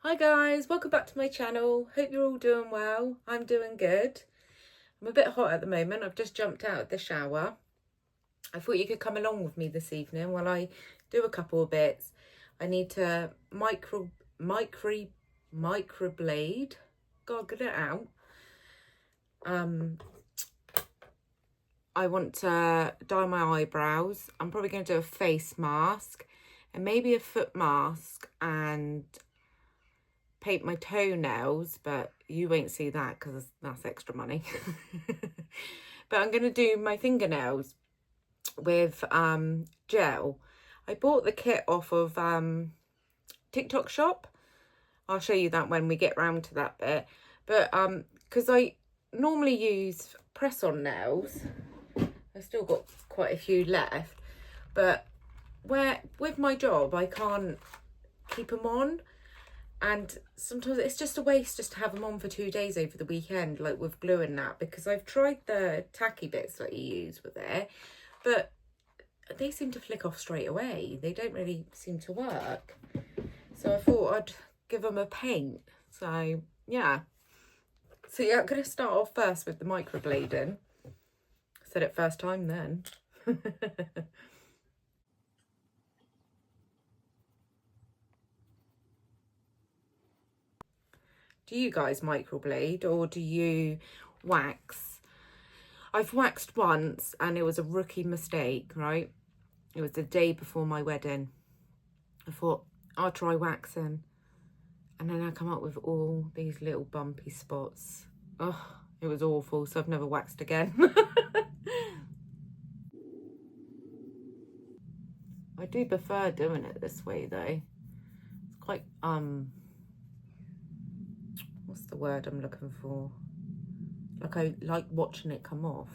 Hi guys, welcome back to my channel. Hope you're all doing well. I'm doing good. I'm a bit hot at the moment. I've just jumped out of the shower. I thought you could come along with me this evening while I do a couple of bits. I need to microblade. God, get it out. I want to dye my eyebrows. I'm probably going to do a face mask and maybe a foot mask and paint my toenails, but you won't see that because that's extra money. But I'm going to do my fingernails with gel. I bought the kit off of TikTok shop. I'll show you that when we get round to that bit. But because I normally use press-on nails, I've still got quite a few left, but with my job I can't keep them on. And sometimes it's just a waste just to have them on for 2 days over the weekend, like with glue and that, because I've tried the tacky bits that you use with it, but they seem to flick off straight away. They don't really seem to work. So I thought I'd give them a paint. So, yeah. So, yeah, I'm going to start off first with the microblading. Said it first time then. Do you guys microblade or do you wax? I've waxed once and it was a rookie mistake, right? It was the day before my wedding. I thought, I'll try waxing. And then I come up with all these little bumpy spots. Oh, it was awful, so I've never waxed again. I do prefer doing it this way though. It's quite, what's the word I'm looking for? Like I like watching it come off.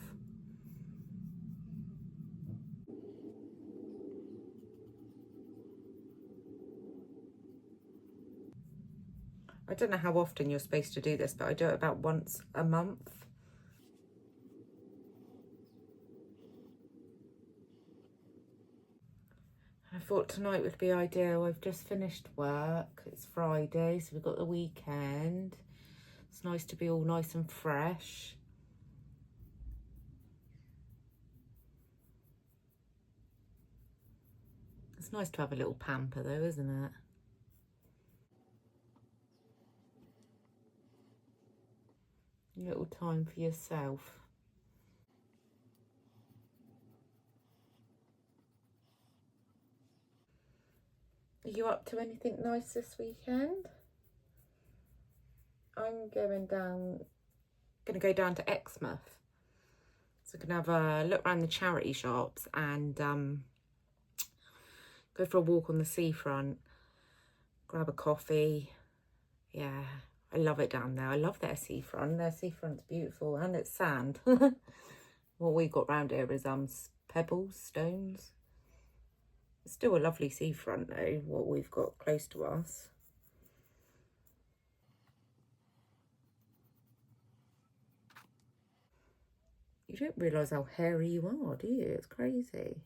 I don't know how often you're supposed to do this, but I do it about once a month. I thought tonight would be ideal. I've just finished work. It's Friday, so we've got the weekend. It's nice to be all nice and fresh. It's nice to have a little pamper though, isn't it? A little time for yourself. Are you up to anything nice this weekend? I'm gonna go down to Exmouth. So I'm gonna have a look around the charity shops and go for a walk on the seafront, grab a coffee. Yeah, I love it down there. I love their seafront. Their seafront's beautiful and it's sand. What we got round here is pebbles, stones. It's still a lovely seafront though, what we've got close to us. You don't realise how hairy you are, do you? It's crazy.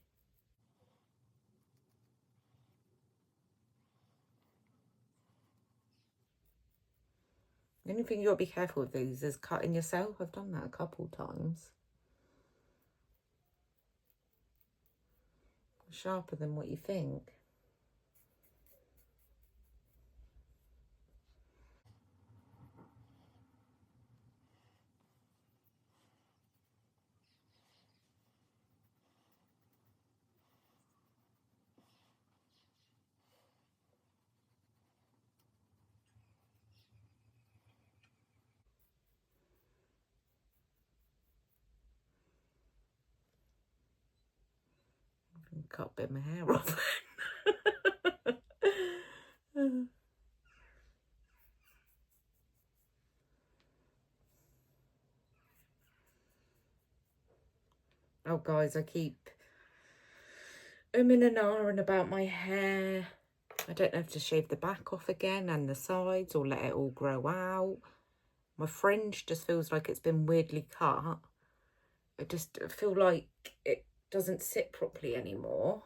The only thing you got to be careful with these is cutting yourself. I've done that a couple times. Sharper than what you think. Cut a bit of my hair off. Oh guys, I keep umming and ahhing about my hair. I don't know if to shave the back off again and the sides or let it all grow out. My fringe just feels like it's been weirdly cut. I just feel like it doesn't sit properly anymore.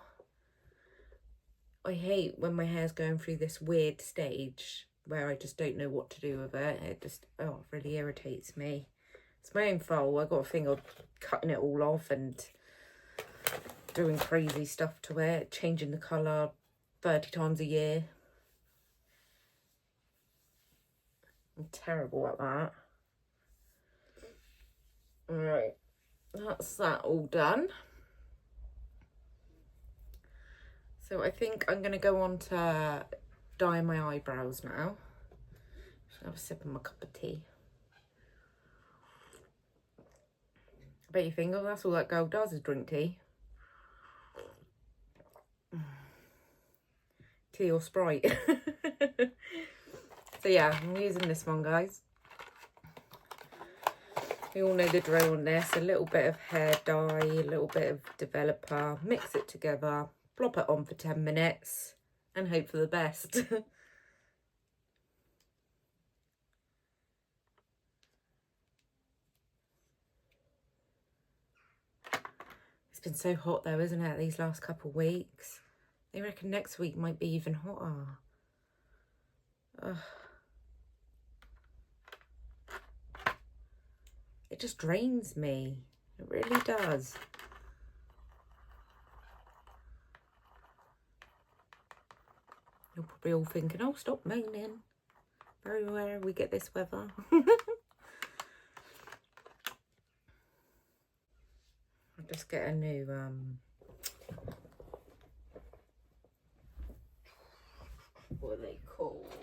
I hate when my hair's going through this weird stage. where I just don't know what to do with it. It just, oh, it really irritates me. It's my own fault. I got a thing of cutting it all off and doing crazy stuff to it, changing the colour 30 times a year. I'm terrible at that. Alright, that's that all done. So I think I'm going to go on to dye my eyebrows now. Just have a sip of my cup of tea. I bet you think, oh, that's all that girl does is drink tea. Tea or Sprite. So yeah, I'm using this one, guys. You all know the drill on this. A little bit of hair dye, a little bit of developer, mix it together, plop it on for 10 minutes and hope for the best. It's been so hot though, isn't it, these last couple of weeks? They reckon next week might be even hotter. Ugh. It just drains me. It really does. You're probably all thinking, oh, stop moaning. Very rare we get this weather. I'll just get a new what are they called?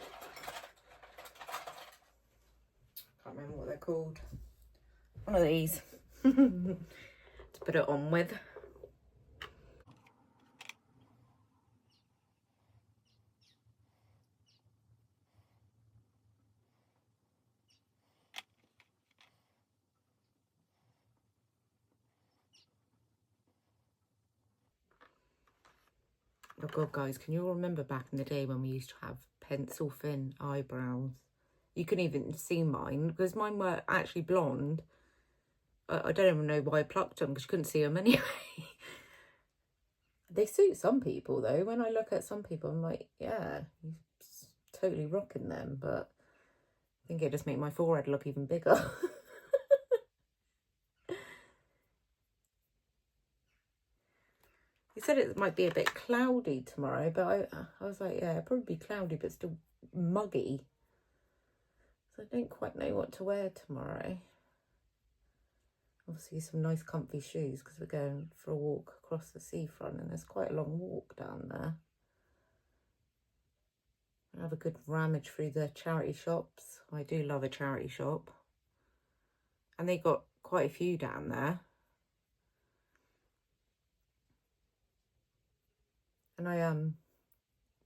Can't remember what they're called. One of these to put it on with. Oh God, guys, can you all remember back in the day when we used to have pencil thin eyebrows? You can even see mine, because mine were actually blonde. I don't even know why I plucked them, because you couldn't see them anyway. They suit some people, though. When I look at some people, I'm like, yeah, you're totally rocking them. But I think it just made my forehead look even bigger. He said it might be a bit cloudy tomorrow, but I was like, yeah, it'll probably be cloudy, but still muggy. So I don't quite know what to wear tomorrow. Obviously some nice comfy shoes, because we're going for a walk across the seafront and there's quite a long walk down there. I'll have a good rummage through the charity shops. I do love a charity shop. And they got quite a few down there. And I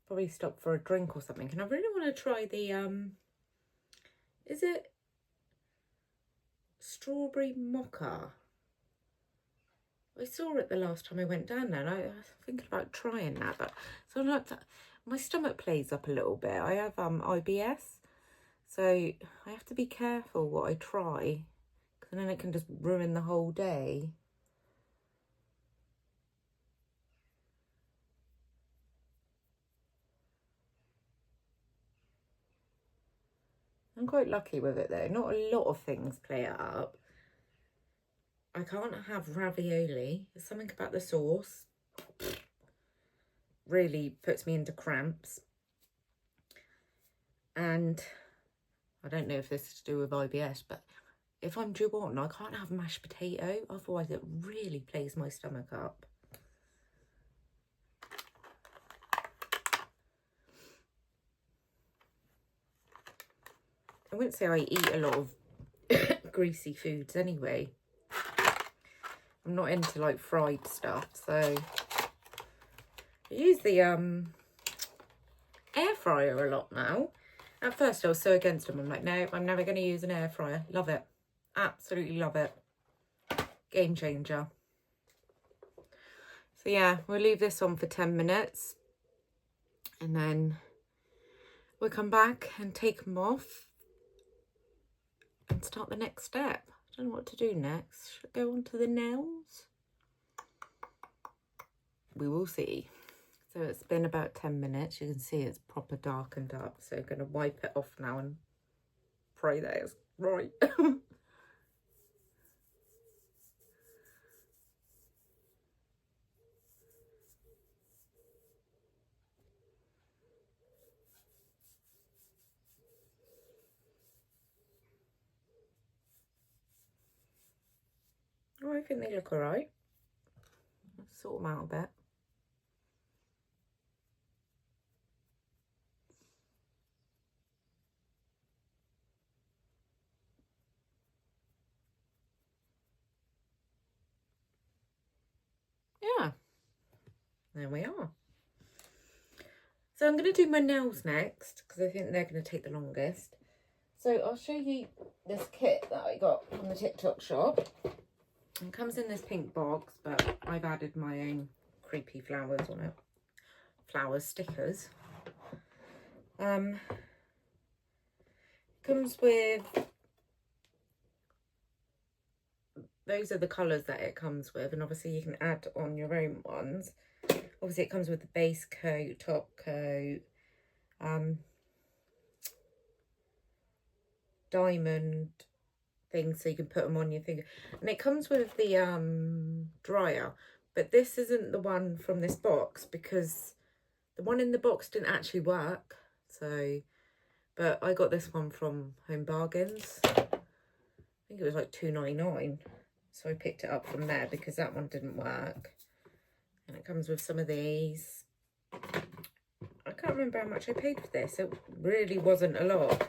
probably stop for a drink or something. And I really want to try the is it strawberry mocha? I saw it the last time I went down there, and I was thinking about trying that, but so like that, my stomach plays up a little bit. I have IBS, so I have to be careful what I try, because then it can just ruin the whole day. I'm quite lucky with it though. Not a lot of things play it up. I can't have ravioli. There's something about the sauce really puts me into cramps. And I don't know if this is to do with IBS, but if I'm due on, I can't have mashed potato. Otherwise, it really plays my stomach up. I wouldn't say I eat a lot of greasy foods anyway. I'm not into like fried stuff, so I use the air fryer a lot now. At first I was so against them. I'm like, no, I'm never going to use an air fryer. Love it. Absolutely love it. Game changer. So yeah, we'll leave this on for 10 minutes. And then we'll come back and take them off and start the next step. I don't know what to do next. Should I go on to the nails? We will see. So it's been about 10 minutes. You can see it's proper darkened up. So I'm going to wipe it off now and pray that it's right. Oh, I think they look all right. Sort them out a bit. Yeah, there we are. So I'm going to do my nails next because I think they're going to take the longest. So I'll show you this kit that I got from the TikTok shop. It comes in this pink box, but I've added my own creepy flowers on it. Flower stickers. Comes with, those are the colours that it comes with, and obviously you can add on your own ones. Obviously it comes with the base coat, top coat, diamond things so you can put them on your finger, and it comes with the dryer, but this isn't the one from this box because the one in the box didn't actually work. So, but I got this one from Home Bargains. I think it was like £2.99, so I picked it up from there because that one didn't work. And it comes with some of these. I can't remember how much I paid for this. It really wasn't a lot.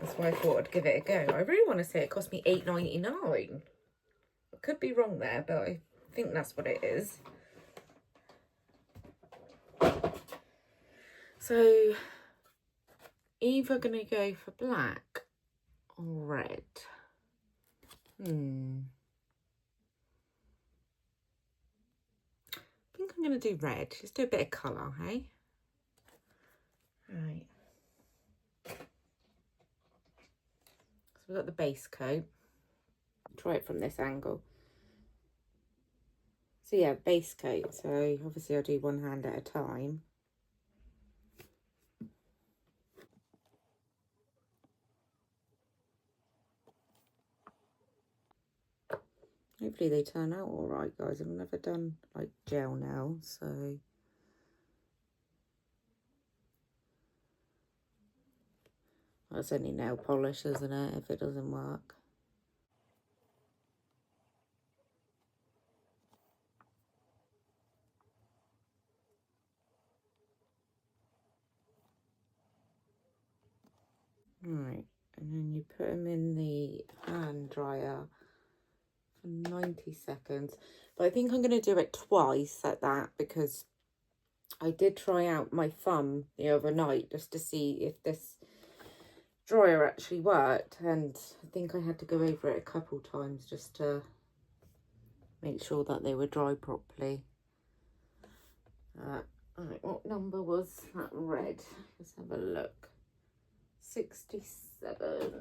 That's why I thought I'd give it a go. I really want to say it cost me £8.99. I could be wrong there, but I think that's what it is. So, either going to go for black or red. I think I'm going to do red. Just do a bit of colour, hey? Right. So we've got the base coat. Try it from this angle. So yeah, base coat. So obviously I'll do one hand at a time. Hopefully they turn out all right, guys. I've never done like gel nails, so that's only nail polish, isn't it, if it doesn't work. Right, and then you put them in the hand dryer for 90 seconds. But I think I'm going to do it twice at that because I did try out my thumb the other night just to see if this dryer actually worked, and I think I had to go over it a couple times just to make sure that they were dry properly. Right, what number was that red? Let's have a look. 67.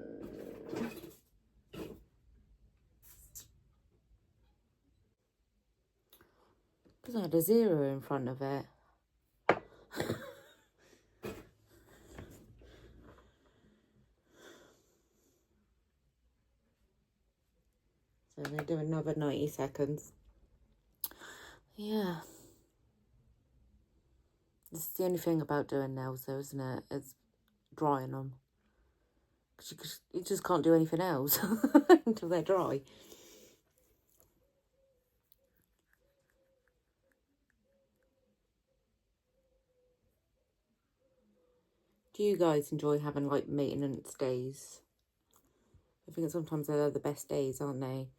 Because I had a 0 in front of it. So I'm going to do another 90 seconds. Yeah. This is the only thing about doing nails though, isn't it? It's drying them. Because you just can't do anything else until they're dry. Do you guys enjoy having like maintenance days? I think sometimes they're the best days, aren't they?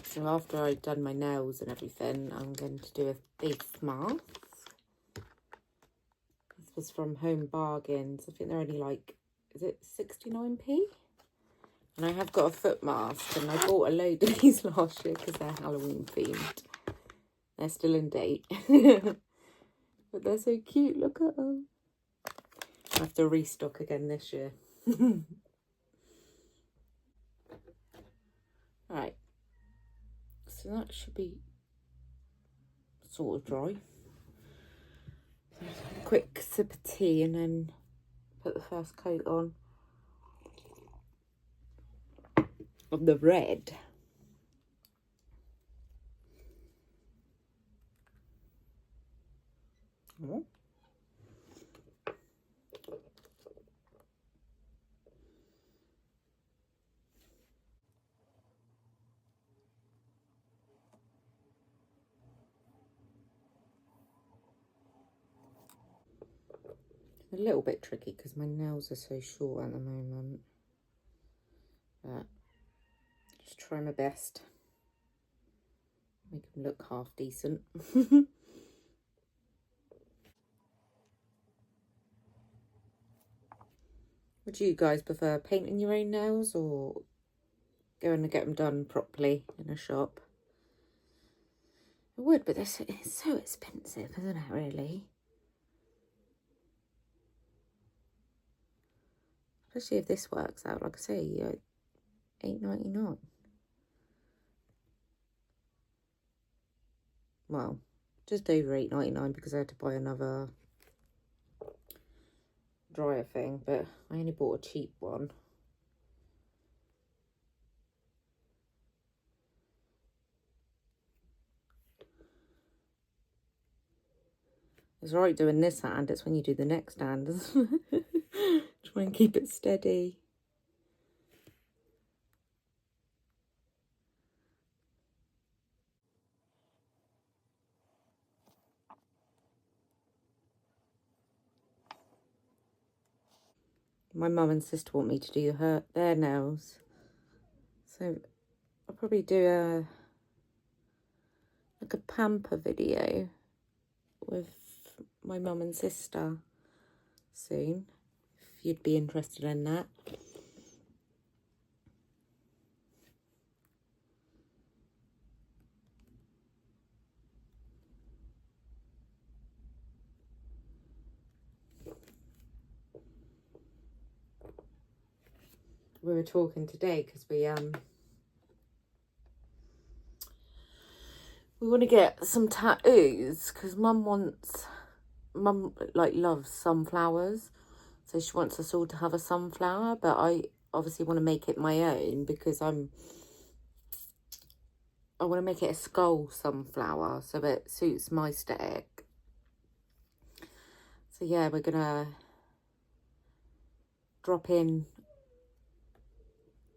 So after I've done my nails and everything, I'm going to do a face mask. This was from Home Bargains. I think they're only like, is it 69p? And I have got a foot mask, and I bought a load of these last year because they're Halloween themed. They're still in date. But they're so cute, look at them. I have to restock again this year. Right. So that should be sort of dry. quick sip of tea and then put the first coat on of the red. Oh. A little bit tricky because my nails are so short at the moment, but just try my best, make them look half decent. Would you guys prefer painting your own nails or going to get them done properly in a shop? I would, but it's so expensive, isn't it, really? Especially if this works out, like I say, £8.99. Well, just over £8.99 because I had to buy another dryer thing, but I only bought a cheap one. It's alright doing this hand, it's when you do the next hand. Try and keep it steady. My mum and sister want me to do their nails, so I'll probably do like a pamper video with my mum and sister soon, if you'd be interested in that. We were talking today because we want to get some tattoos because mum like loves sunflowers, so she wants us all to have a sunflower, but I obviously want to make it my own because I want to make it a skull sunflower so it suits my aesthetic. So yeah, we're gonna drop in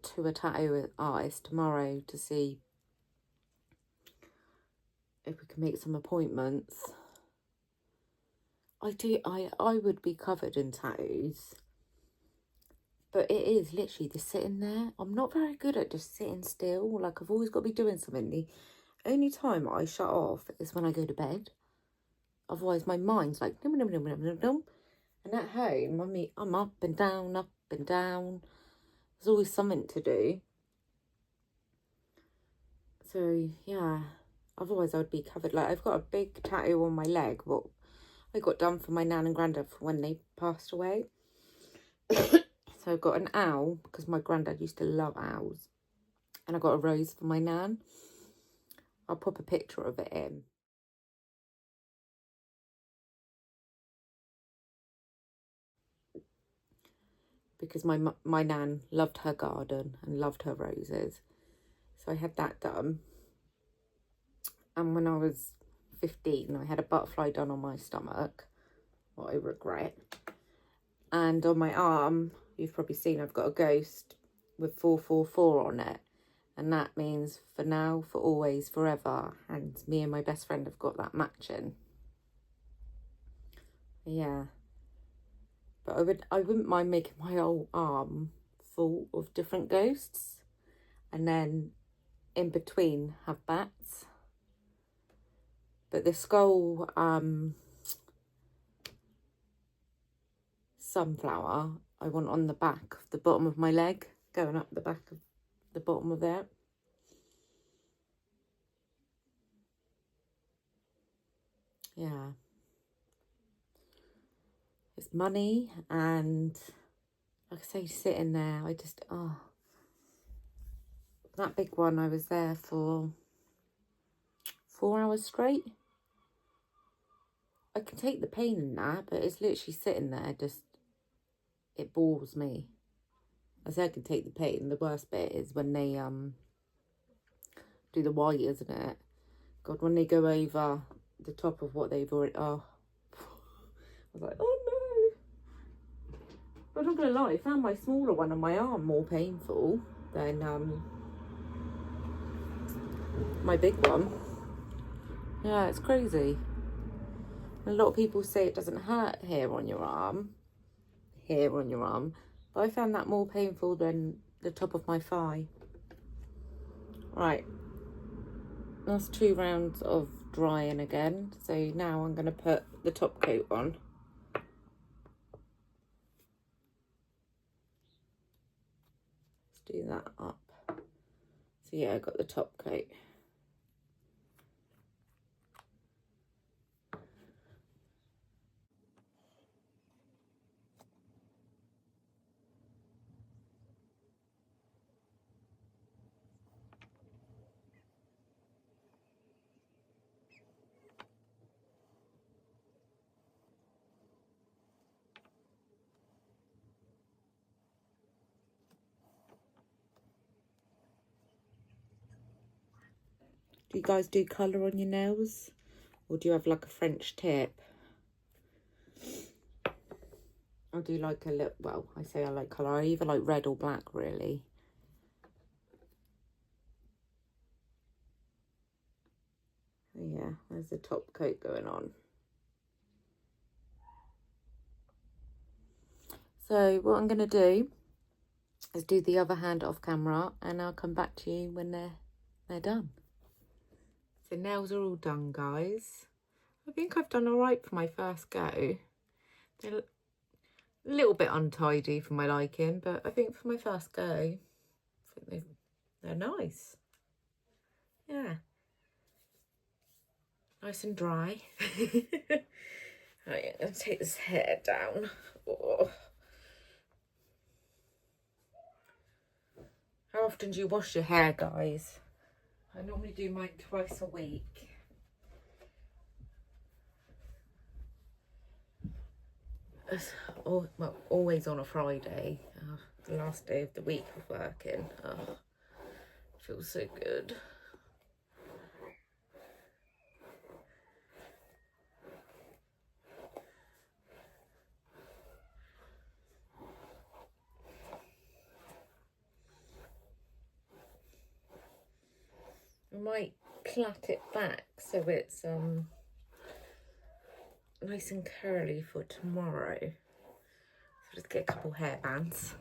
to a tattoo artist tomorrow to see if we can make some appointments. I would be covered in tattoos, but it is literally the sitting there. I'm not very good at just sitting still. Like, I've always got to be doing something. The only time I shut off is when I go to bed. Otherwise, my mind's like, num, num, num, num, num, num. And at home, I'm up and down, up and down. There's always something to do. So, yeah. Otherwise, I would be covered. Like, I've got a big tattoo on my leg, what I got done for my nan and granddad for when they passed away. So I've got an owl, because my granddad used to love owls. And I got a rose for my nan. I'll pop a picture of it in. Because my nan loved her garden and loved her roses. So I had that done. And when I was 15, I had a butterfly done on my stomach, what I regret. And on my arm, you've probably seen I've got a ghost with 444 on it. And that means for now, for always, forever. And me and my best friend have got that matching. Yeah. But I wouldn't mind making my whole arm full of different ghosts. And then in between have bats. But the skull sunflower I want on the back of the bottom of my leg, going up the back of the bottom of it. Yeah. It's money, and like I say, sitting there, I just, that big one, I was there for 4 hours straight. I can take the pain in that, but it's literally sitting there, just, it bores me. I say I can take the pain. The worst bit is when they do the white, isn't it? God, when they go over the top of what they've already, oh. I was like, oh no. But I'm not gonna lie, I found my smaller one on my arm more painful than my big one. Yeah, it's crazy. A lot of people say it doesn't hurt here on your arm, but I found that more painful than the top of my thigh. Right, that's 2 rounds of drying again. So now I'm going to put the top coat on. Let's do that up. So yeah, I got the top coat. Do you guys do colour on your nails? Or do you have like a French tip? I do like a little, well, I say I like colour. I either like red or black, really. Yeah, there's the top coat going on. So what I'm going to do is do the other hand off camera, and I'll come back to you when they're done. So nails are all done, guys. I think I've done all right for my first go. They're a little bit untidy for my liking, but I think for my first go, I think they're nice. Yeah. Nice and dry. Right, I'm going to take this hair down. Oh. How often do you wash your hair, guys? I normally do mine twice a week. Well, always on a Friday, the last day of the week of working. Oh, feels so good. I might plait it back so it's nice and curly for tomorrow. So just get a couple hair bands.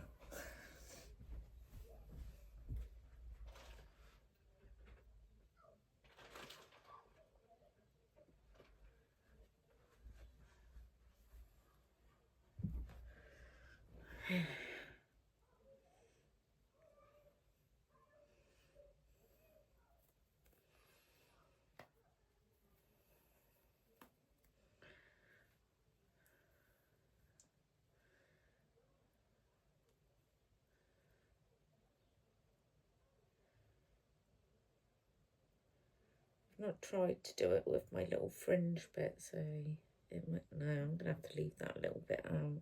I've not tried to do it with my little fringe bit, so it might, no, I'm gonna have to leave that little bit out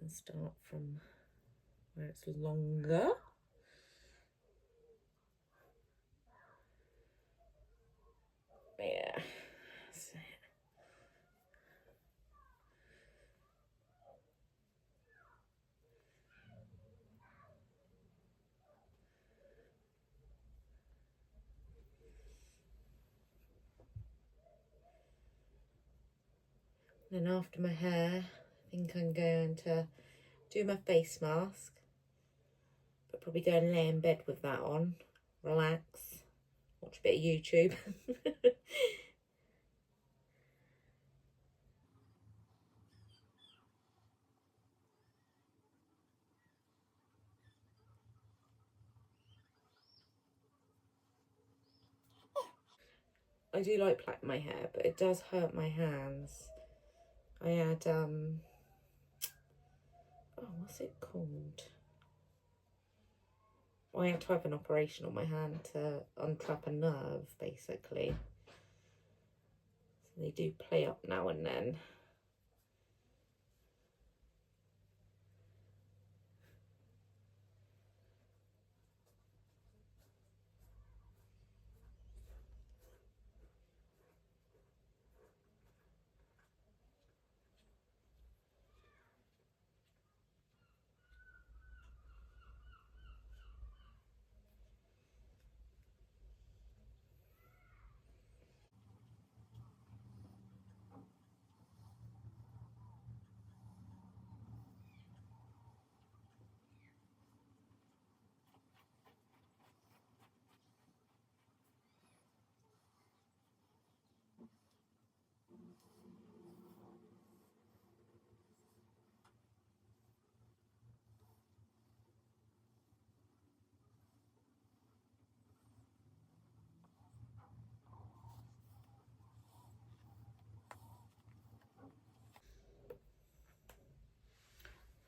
and start from where it's longer. Yeah, that's it. Then after my hair, I think I'm going to do my face mask, but probably go and lay in bed with that on, relax, watch a bit of YouTube. I do like plaiting my hair, but it does hurt my hands. I had, oh, what's it called? I had to have an operation on my hand to untrap a nerve, basically. They do play up now and then.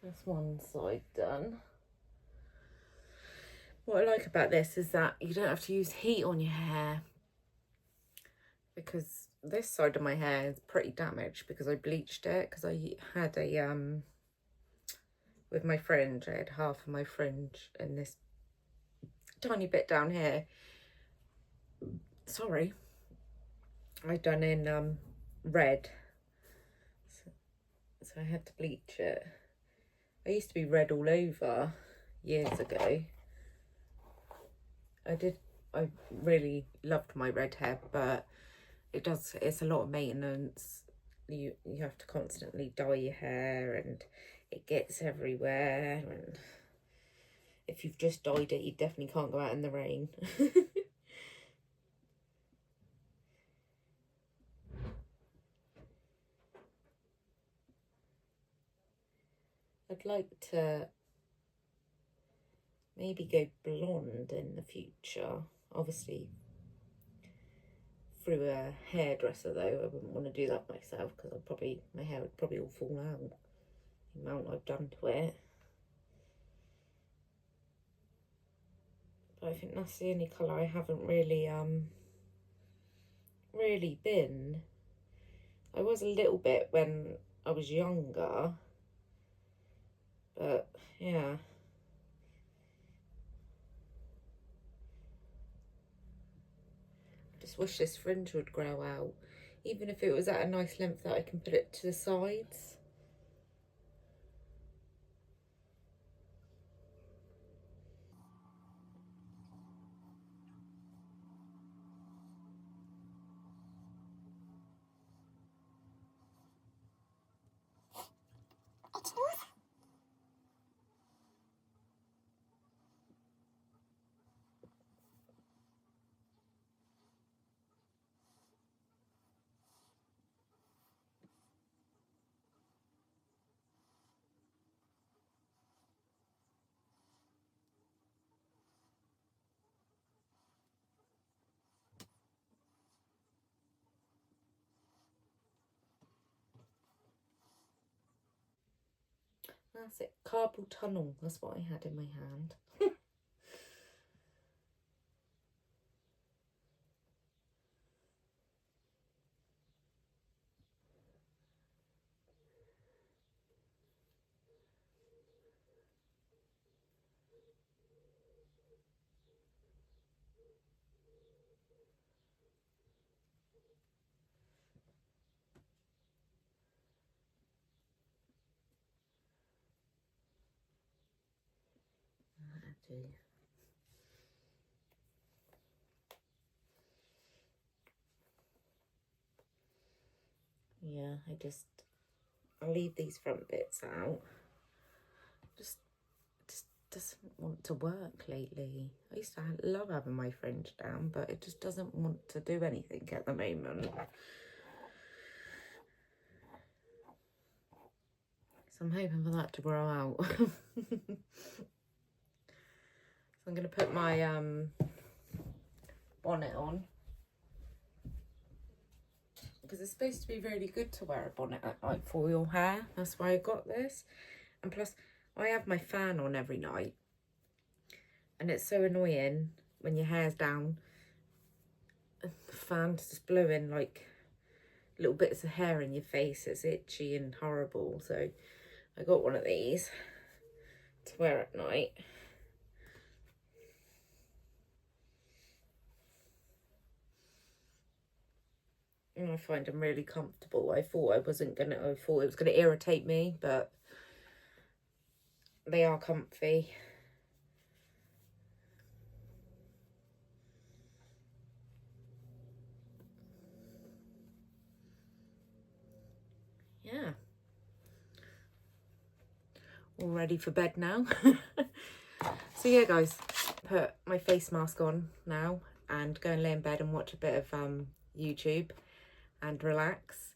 That's one side done. What I like about this is that you don't have to use heat on your hair, because this side of my hair is pretty damaged because I bleached it, because I had a with my fringe, I had half of my fringe and this tiny bit down here, sorry, I done in red, so I had to bleach it. I used to be red all over years ago. I really loved my red hair, but it's a lot of maintenance. You have to constantly dye your hair and it gets everywhere, and if you've just dyed it, you definitely can't go out in the rain. I'd like to maybe go blonde in the future, obviously through a hairdresser though. I wouldn't want to do that myself, because my hair would probably all fall out, the amount I've done to it. But I think that's the only colour I haven't really been. I was a little bit when I was younger, but yeah. I just wish this fringe would grow out, even if it was at a nice length that I can put it to the sides. That's it, carpal tunnel, that's what I had in my hand. Yeah, I'll leave these front bits out. Just doesn't want to work lately. I used to love having my fringe down, but it just doesn't want to do anything at the moment. So I'm hoping for that to grow out. So I'm going to put my bonnet on, because it's supposed to be really good to wear a bonnet at night for your hair. That's why I got this. And plus, I have my fan on every night, and it's so annoying when your hair's down and the fan's just blowing like little bits of hair in your face. It's itchy and horrible. So I got one of these to wear at night. And I find them really comfortable. I thought it was gonna irritate me, but they are comfy. Yeah. All ready for bed now. So yeah, guys, put my face mask on now and go and lay in bed and watch a bit of YouTube and relax.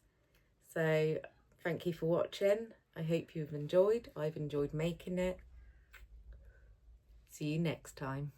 So thank you for watching. I hope you've enjoyed. I've enjoyed making it. See you next time.